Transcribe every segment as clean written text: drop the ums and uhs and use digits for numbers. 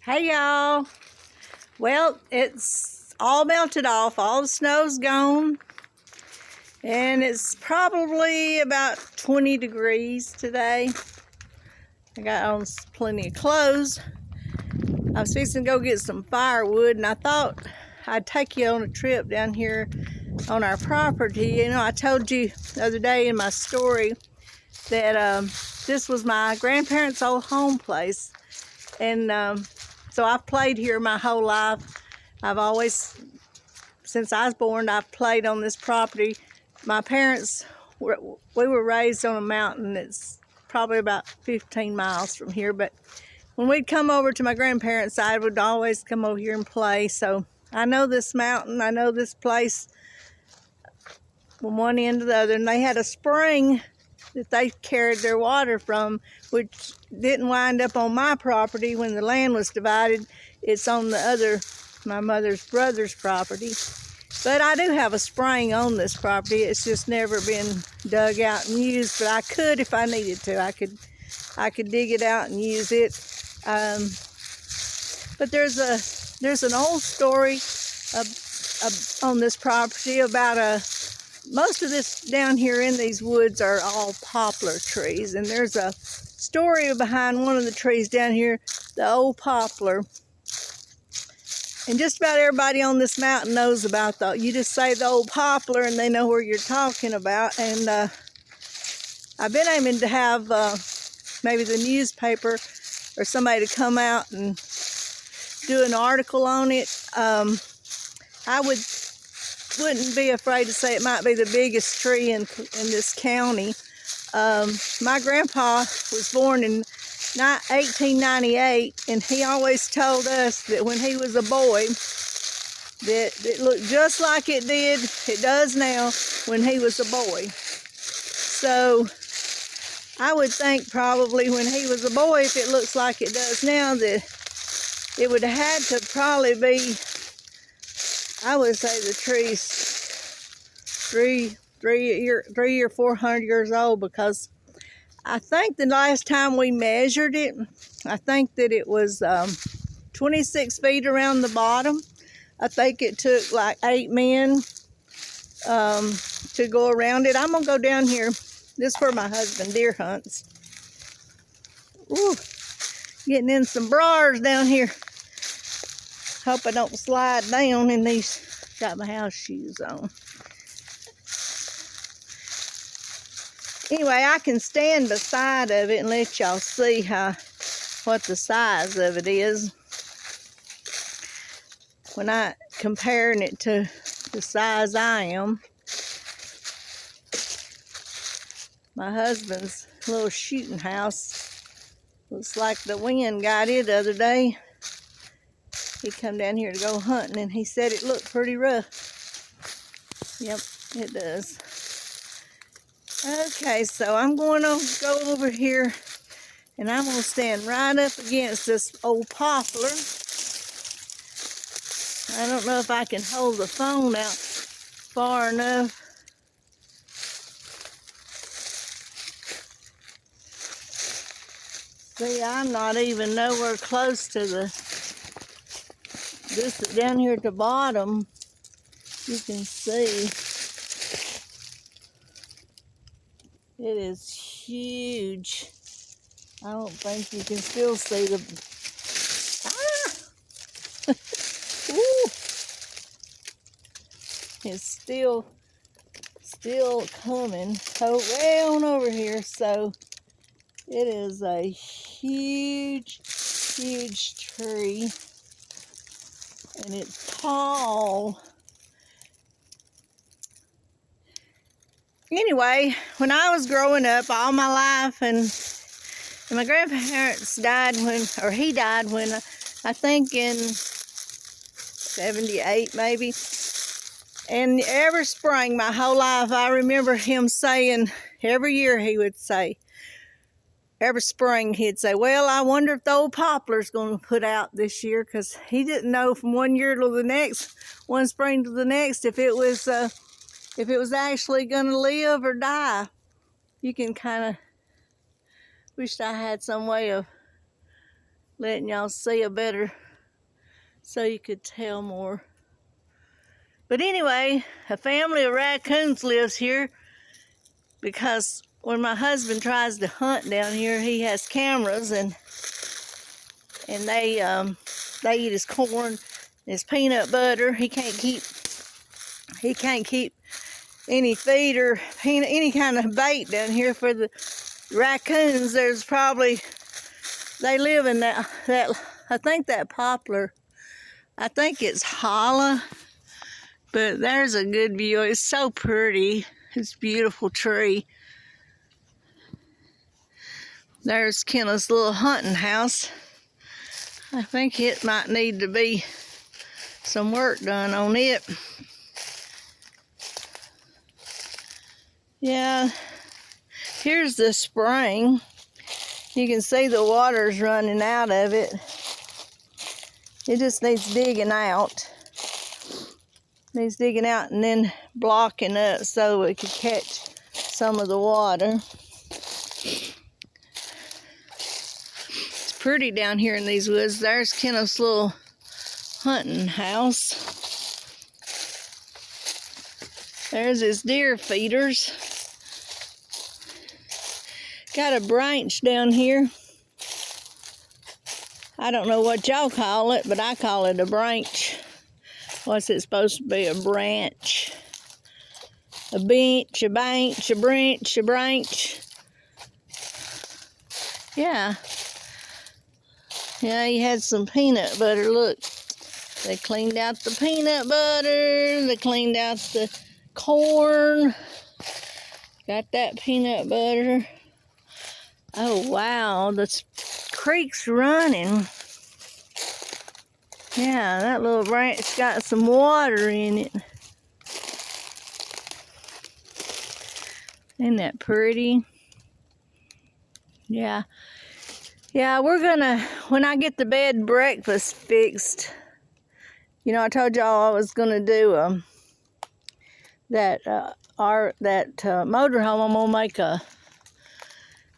Hey y'all. Well, it's all melted off. All the snow's gone. And it's probably about 20 degrees today. I got on plenty of clothes. I was fixing to go get some firewood, and I thought I'd take you on a trip down here on our property. You know, I told you the other day in my story that this was my grandparents' old home place. And so I've played here my whole life. I've always, since I was born, I've played on this property. My parents, we were raised on a mountain that's probably about 15 miles from here. But when we'd come over to my grandparents' side, we'd always come over here and play. So I know this mountain, I know this place from one end to the other. And they had a spring that they carried their water from, which didn't wind up on my property when the land was divided. It's on the other, my mother's brother's property. But I do have a spring on this property. It's just never been dug out and used, but I could if I needed to. I could dig it out and use it. But there's an old story on this property about most of this down here in these woods are all poplar trees, and there's a story behind one of the trees down here, the old poplar. And just about everybody on this mountain knows about you just say the old poplar and they know where you're talking about. And I've been aiming to have maybe the newspaper or somebody to come out and do an article on it. I wouldn't be afraid to say it might be the biggest tree in this county. My grandpa was born in 1898, and he always told us that when he was a boy that it looked just like it does now when he was a boy. So I would think probably when he was a boy, if it looks like it does now, that it would have had to probably be, I would say the tree's 300 or 400 years old, because I think the last time we measured it, I think that it was 26 feet around the bottom. I think it took like 8 men to go around it. I'm going to go down here. This is where my husband deer hunts. Ooh, getting in some bars down here. Hope I don't slide down in these. Got my house shoes on. Anyway, I can stand beside of it and let y'all see what the size of it is when I comparing it to the size I am. My husband's little shooting house looks like the wind got it the other day. He come down here to go hunting, and he said it looked pretty rough. Yep, it does. Okay, so I'm going to go over here, and I'm going to stand right up against this old poplar. I don't know if I can hold the phone out far enough. See, I'm not even nowhere close to this down here at the bottom. You can see. It is huge. I don't think you can still see the... Ooh. It's still coming. Oh, way on over here. So it is a huge, huge tree. And it's tall. Anyway, when I was growing up all my life, and my grandparents died he died when, I think in 78 maybe. And every spring, my whole life, I remember him saying, every year he would say, every spring he'd say, well, I wonder if the old poplar's going to put out this year, because he didn't know from one year to the next, one spring to the next, if it was actually going to live or die. You can kind of wish I had some way of letting y'all see a better, so you could tell more. But anyway, a family of raccoons lives here because when my husband tries to hunt down here, he has cameras, and they eat his corn, his peanut butter. He can't keep any feed or any kind of bait down here for the raccoons. There's probably, they live in that I think that poplar, I think it's hollow, but there's a good view. It's so pretty. It's a beautiful tree. There's Kenna's little hunting house. I think it might need to be some work done on it. Yeah, here's the spring. You can see the water's running out of it. It just needs digging out. Needs digging out and then blocking up so it could catch some of the water. It's pretty down here in these woods. There's Kenneth's little hunting house. There's his deer feeders. Got a branch down here. I don't know what y'all call it, but I call it a branch. What's it supposed to be? A branch. A bench, a bench, a branch, a branch. Yeah. Yeah, he had some peanut butter. Look, they cleaned out the peanut butter. They cleaned out the corn. Got that peanut butter. Oh, wow, the creek's running. Yeah, that little branch got some water in it. Isn't that pretty? Yeah. Yeah, we're gonna, when I get the bed and breakfast fixed, you know, I told y'all I was gonna do that motorhome.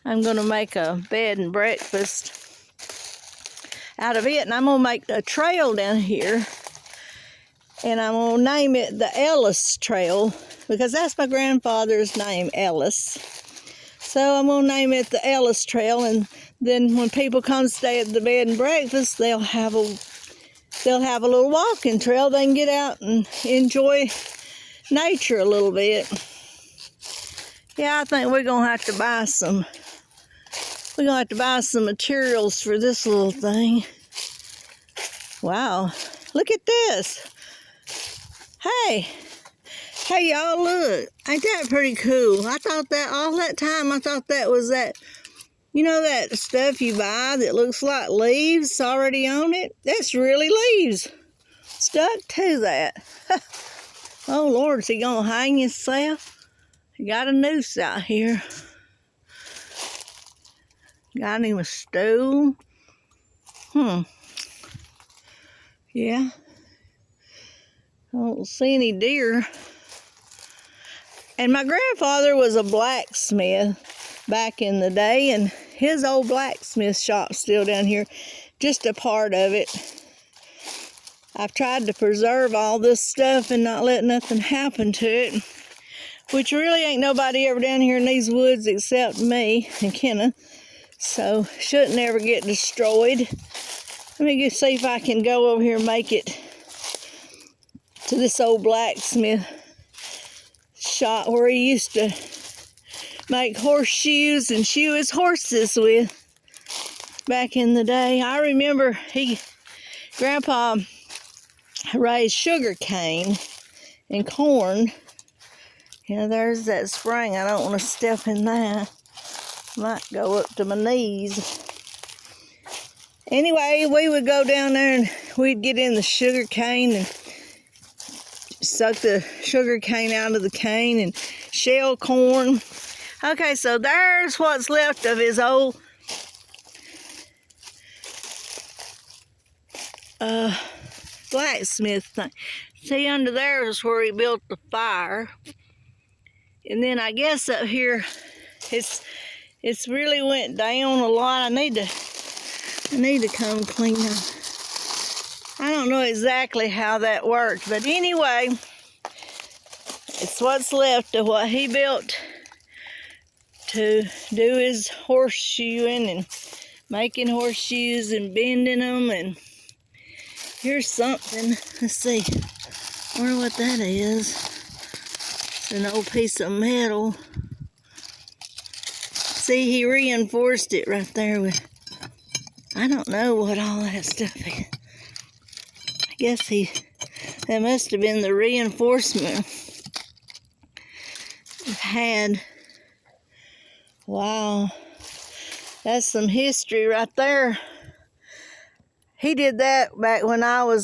I'm gonna make a bed and breakfast out of it, and I'm gonna make a trail down here, and I'm gonna name it the Ellis Trail because that's my grandfather's name, Ellis. So I'm gonna name it the Ellis Trail, and then when people come stay at the bed and breakfast, they'll have a little walking trail. They can get out and enjoy nature a little bit. Yeah, I think we're gonna have to buy some. We're gonna have to buy some materials for this little thing. Wow, look at this. Hey y'all, look. Ain't that pretty cool? I thought that all that time, I thought that was that, you know, that stuff you buy that looks like leaves already on it? That's really leaves stuck to that. Oh Lord, is he gonna hang himself? He got a noose out here. Got him a stool. Yeah. I don't see any deer. And my grandfather was a blacksmith back in the day, and his old blacksmith shop's still down here, just a part of it. I've tried to preserve all this stuff and not let nothing happen to it, which really ain't nobody ever down here in these woods except me and Kenna. So, shouldn't ever get destroyed. Let me just see if I can go over here and make it to this old blacksmith shop where he used to make horseshoes and shoe his horses with back in the day. I remember Grandpa raised sugar cane and corn. Yeah, there's that spring. I don't want to step in that. Might go up to my knees. Anyway, we would go down there and we'd get in the sugar cane and suck the sugar cane out of the cane and shell corn. Okay, so there's what's left of his old blacksmith thing. See, under there is where he built the fire. And then I guess up here, it's really went down a lot. I need to I need to come clean up. I don't know exactly how that worked, but anyway, it's what's left of what he built to do his horseshoeing and making horseshoes and bending them. And here's something. Let's see. I wonder what that is. It's an old piece of metal. See, he reinforced it right there with, I don't know what all that stuff is. I guess that must have been the reinforcement it had. Wow, that's some history right there. He did that back when I'll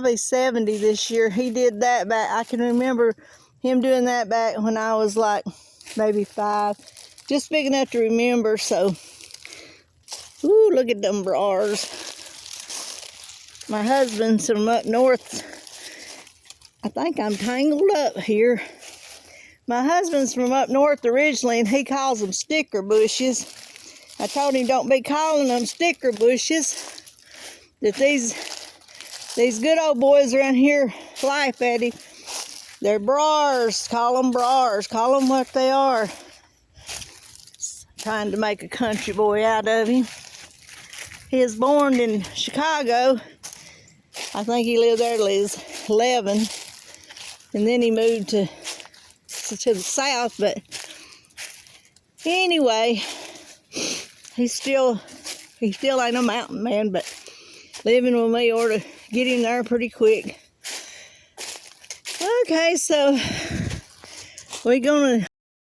be 70 this year. He did that back, I can remember him doing that back when I was like maybe 5. Just big enough to remember, so. Ooh, look at them bars. My husband's from up north. I think I'm tangled up here. My husband's from up north originally, and he calls them sticker bushes. I told him don't be calling them sticker bushes. That these good old boys around here laugh at him. They're bars. Call them bars. Call them what they are. Trying to make a country boy out of him. He was born in Chicago. I think he lived there till he was 11. And then he moved to the south. But anyway, he still ain't a mountain man, but living with me ought to get him there pretty quick. Okay, so we're gonna